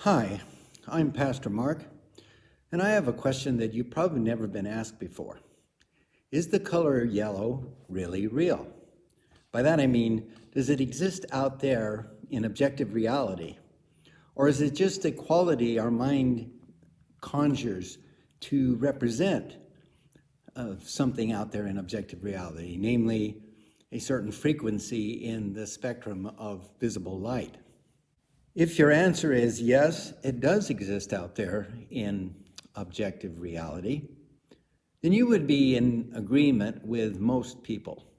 Hi, I'm Pastor Mark, and I have a question that you've probably never been asked before. Is the color yellow really real? By that I mean, does it exist out there in objective reality? Or is it just a quality our mind conjures to represent something out there in objective reality, namely a certain frequency in the spectrum of visible light? If your answer is yes, it does exist out there in objective reality, then you would be in agreement with most people.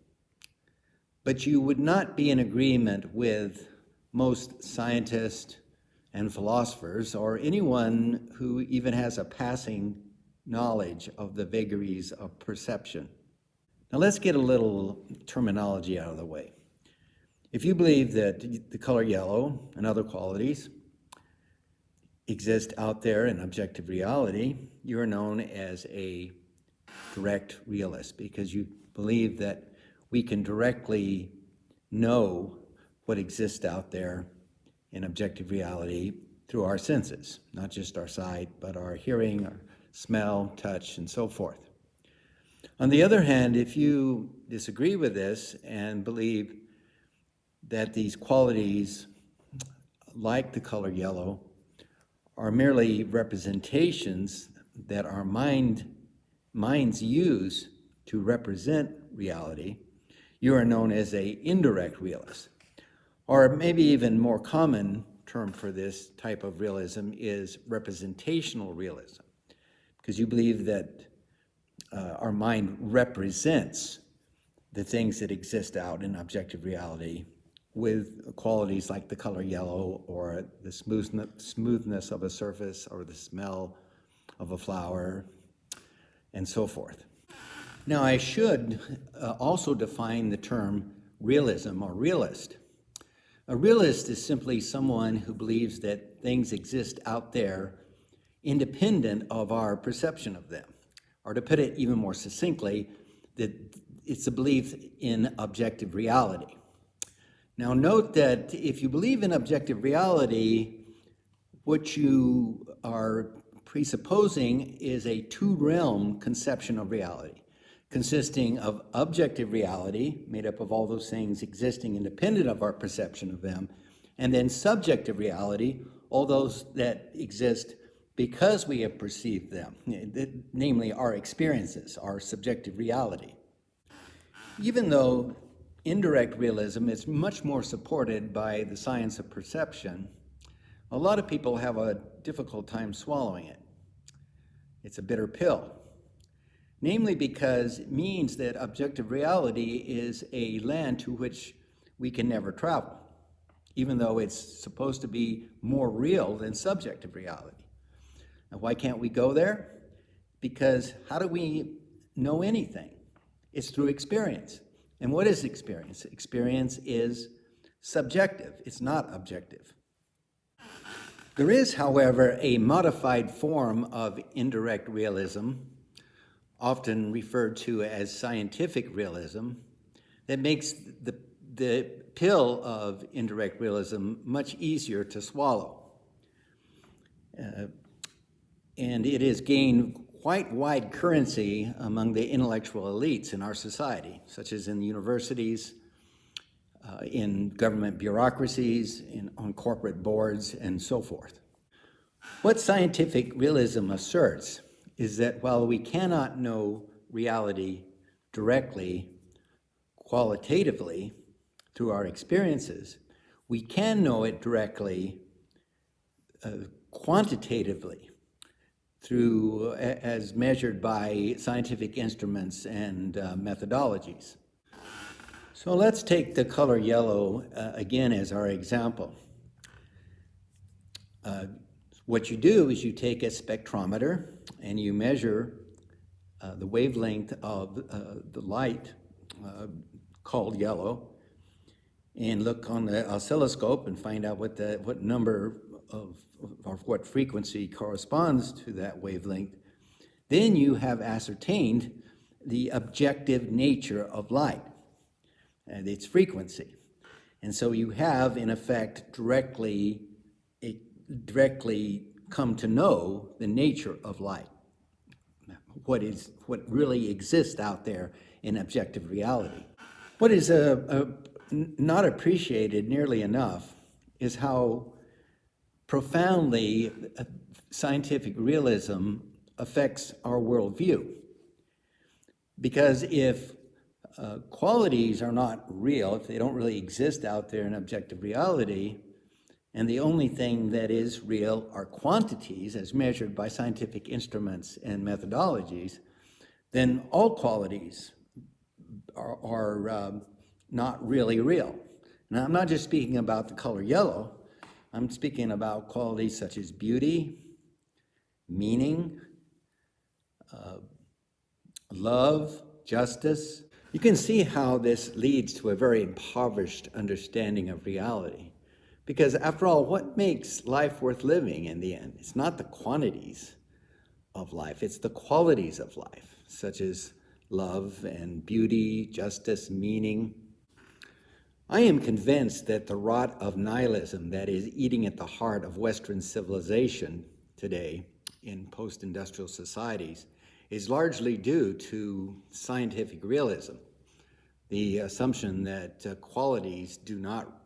But you would not be in agreement with most scientists and philosophers or anyone who even has a passing knowledge of the vagaries of perception. Now let's get a little terminology out of the way. If you believe that the color yellow and other qualities exist out there in objective reality, you are known as a direct realist because you believe that we can directly know what exists out there in objective reality through our senses, not just our sight, but our hearing, our smell, touch, and so forth. On the other hand, if you disagree with this and believe that these qualities, like the color yellow, are merely representations that our minds use to represent reality, you are known as an indirect realist. Or maybe even more common term for this type of realism is representational realism, because you believe that our mind represents the things that exist out in objective reality with qualities like the color yellow or the smoothness of a surface or the smell of a flower and so forth. Now I should also define the term realism or realist. A realist is simply someone who believes that things exist out there independent of our perception of them. Or to put it even more succinctly, that it's a belief in objective reality. Now note that if you believe in objective reality, what you are presupposing is a two-realm conception of reality, consisting of objective reality, made up of all those things existing independent of our perception of them, and then subjective reality, all those that exist because we have perceived them, namely our experiences, our subjective reality. Even though indirect realism is much more supported by the science of perception, a lot of people have a difficult time swallowing it. It's a bitter pill, namely because it means that objective reality is a land to which we can never travel, even though it's supposed to be more real than subjective reality. Now, why can't we go there? Because how do we know anything? It's through experience. And what is experience? Experience is subjective. It's not objective. There is, however, a modified form of indirect realism, often referred to as scientific realism, that makes the pill of indirect realism much easier to swallow. And it has gained quite wide currency among the intellectual elites in our society, such as in the universities, in government bureaucracies, on corporate boards, and so forth. What scientific realism asserts is that while we cannot know reality directly, qualitatively, through our experiences, we can know it directly, quantitatively, through as measured by scientific instruments and methodologies. So let's take the color yellow again as our example. What you do is you take a spectrometer and you measure the wavelength of the light called yellow, and look on the oscilloscope and find out what number of or what frequency corresponds to that wavelength. Then you have ascertained the objective nature of light and its frequency. And so you have, in effect, directly directly come to know the nature of light, what really exists out there in objective reality. What is not appreciated nearly enough is how profoundly scientific realism affects our worldview. Because if qualities are not real, if they don't really exist out there in objective reality, and the only thing that is real are quantities as measured by scientific instruments and methodologies, then all qualities are not really real. Now, I'm not just speaking about the color yellow. I'm speaking about qualities such as beauty, meaning, love, justice. You can see how this leads to a very impoverished understanding of reality. Because after all, what makes life worth living in the end? It's not the quantities of life, it's the qualities of life, such as love and beauty, justice, meaning. I am convinced that the rot of nihilism that is eating at the heart of Western civilization today in post-industrial societies is largely due to scientific realism, the assumption that qualities do not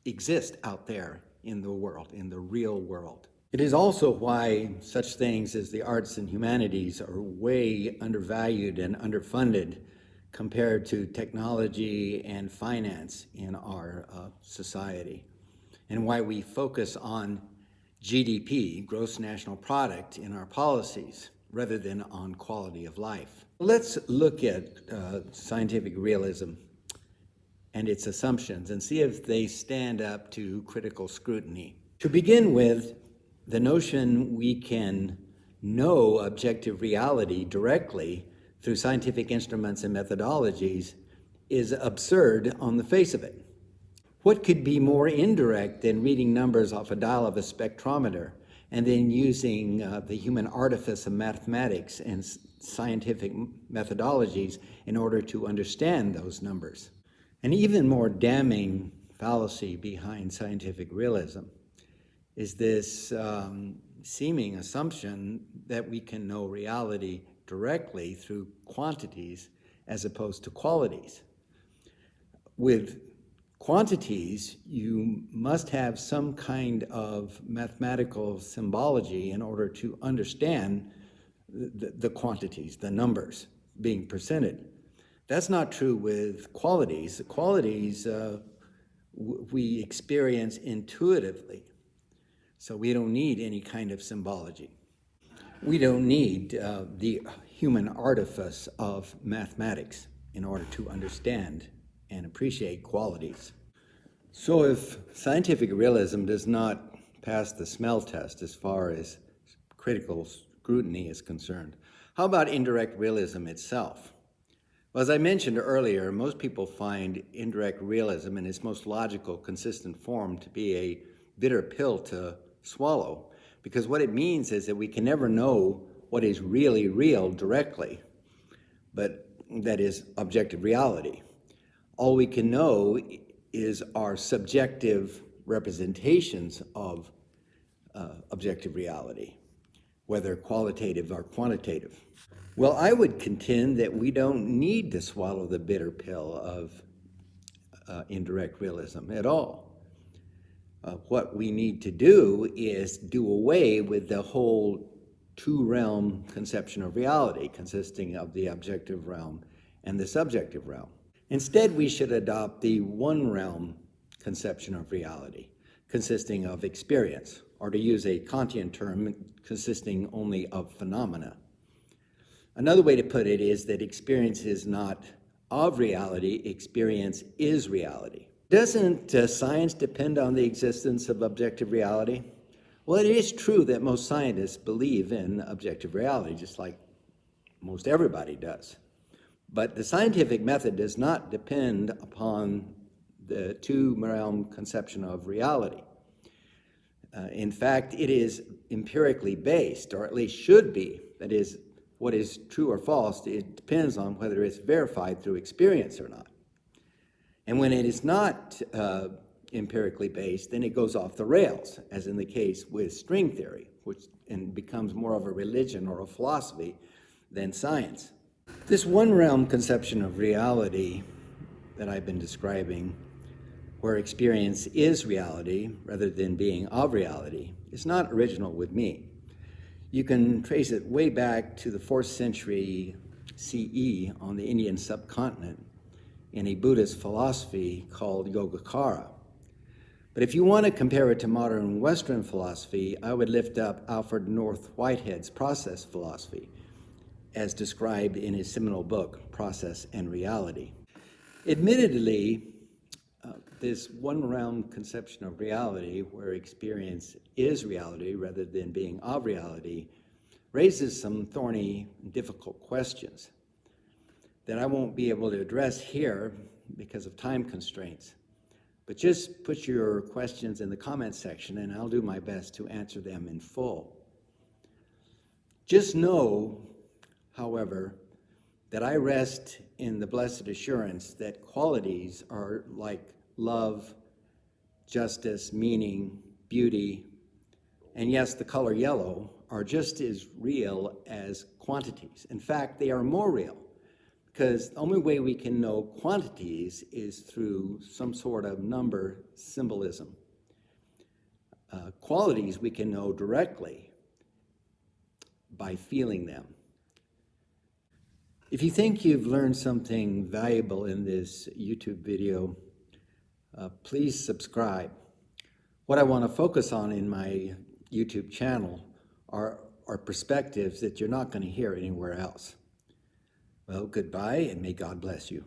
exist out there in the world, in the real world. It is also why such things as the arts and humanities are way undervalued and underfunded compared to technology and finance in our society, and why we focus on GDP, gross national product, in our policies rather than on quality of life. Let's look at scientific realism and its assumptions and see if they stand up to critical scrutiny. To begin with, the notion we can know objective reality directly through scientific instruments and methodologies is absurd on the face of it. What could be more indirect than reading numbers off a dial of a spectrometer and then using the human artifice of mathematics and scientific methodologies in order to understand those numbers? An even more damning fallacy behind scientific realism is this seeming assumption that we can know reality directly through quantities as opposed to qualities. With quantities, you must have some kind of mathematical symbology in order to understand the quantities, the numbers being presented. That's not true with qualities. The qualities we experience intuitively, so we don't need any kind of symbology. We don't need the human artifice of mathematics in order to understand and appreciate qualities. So if scientific realism does not pass the smell test as far as critical scrutiny is concerned, how about indirect realism itself? Well, as I mentioned earlier, most people find indirect realism in its most logical, consistent form to be a bitter pill to swallow, because what it means is that we can never know what is really real directly, but that is objective reality. All we can know is our subjective representations of objective reality, whether qualitative or quantitative. Well, I would contend that we don't need to swallow the bitter pill of indirect realism at all. What we need to do is do away with the whole two-realm conception of reality, consisting of the objective realm and the subjective realm. Instead, we should adopt the one-realm conception of reality, consisting of experience, or to use a Kantian term, consisting only of phenomena. Another way to put it is that experience is not of reality, experience is reality. Doesn't science depend on the existence of objective reality? Well, it is true that most scientists believe in objective reality, just like most everybody does. But the scientific method does not depend upon the two-realm conception of reality. In fact, it is empirically based, or at least should be. That is, what is true or false, it depends on whether it's verified through experience or not. And when it is not empirically based, then it goes off the rails, as in the case with string theory, and becomes more of a religion or a philosophy than science. This one-realm conception of reality that I've been describing, where experience is reality rather than being of reality, is not original with me. You can trace it way back to the 4th century CE on the Indian subcontinent in a Buddhist philosophy called Yogacara. But if you want to compare it to modern Western philosophy, I would lift up Alfred North Whitehead's process philosophy, as described in his seminal book, Process and Reality. Admittedly, this one-realm conception of reality, where experience is reality rather than being of reality, raises some thorny and difficult questions that I won't be able to address here because of time constraints. But just put your questions in the comments section and I'll do my best to answer them in full. Just know, however, that I rest in the blessed assurance that qualities are like love, justice, meaning, beauty, and yes, the color yellow are just as real as quantities. In fact, they are more real, because the only way we can know quantities is through some sort of number symbolism. Qualities we can know directly by feeling them. If you think you've learned something valuable in this YouTube video, please subscribe. What I want to focus on in my YouTube channel are perspectives that you're not going to hear anywhere else. Well, goodbye, and may God bless you.